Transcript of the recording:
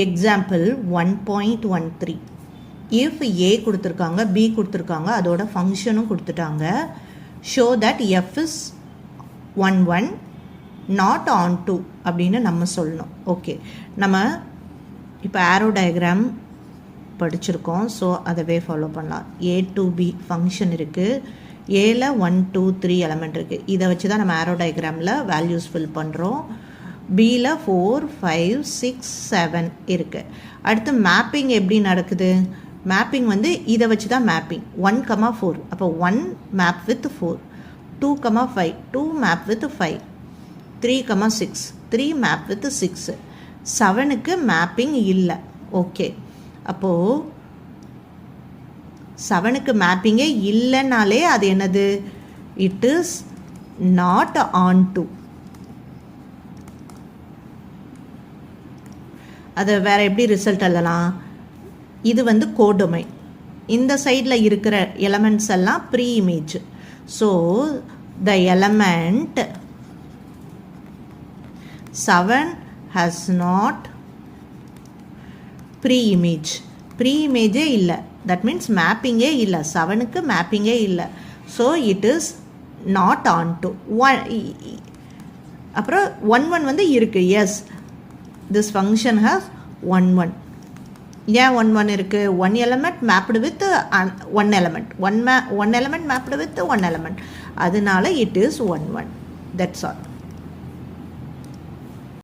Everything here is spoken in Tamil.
எக்ஸாம்பிள் 1.13. if a கொடுத்துருக்காங்க b கொடுத்துருக்காங்க அதோட ஃபங்க்ஷனும் கொடுத்துட்டாங்க. show that f is 1 not on 2 அப்படின்னு நம்ம சொல்லணும். ஓகே, நம்ம இப்போ ஆரோ டயக்ராம் படிச்சிருக்கோம். ஸோ அதவே ஃபாலோ பண்ணலாம். a to b ஃபங்க்ஷன் இருக்குது. ஏல 1 2 3 எலமெண்ட் இருக்குது. இதை வச்சு தான் நம்ம ஆரோ டயக்ராமில் வேல்யூஸ் ஃபில் பண்ணுறோம். பியில் 4 5 6 7 இருக்குது. அடுத்து மேப்பிங் எப்படி நடக்குது? மேப்பிங் வந்து இதை வச்சு தான் மேப்பிங். 1,4 அப்போ 1 map with 4, 2,5 2 map with 5, 3,6 3 map with 6, 7க்கு மேப்பிங் இல்லை. ஓகே, அப்போது 7க்கு மேப்பிங்கே இல்லைனாலே அது என்னது? It is not onto. அதை வேற எப்படி ரிசல்ட் எழுதலாம்? இது வந்து கோடொமைன். இந்த சைடில் இருக்கிற எலமெண்ட்ஸ் எல்லாம் pre image. So the element 7 has not pre image. ப்ரீ இமேஜே இல்லை, தட் மீன்ஸ் மேப்பிங்கே இல்லை. 7க்கு மேப்பிங்கே இல்லை. So it is not onto. அப்புறம் 1 1 வந்து இருக்குது. Yes, this function has 1 1. ஏன் 1 1 இருக்குது? 1 element mapped with 1 element, 1 element mapped with 1 element. அதனால it is 1 1. That's all.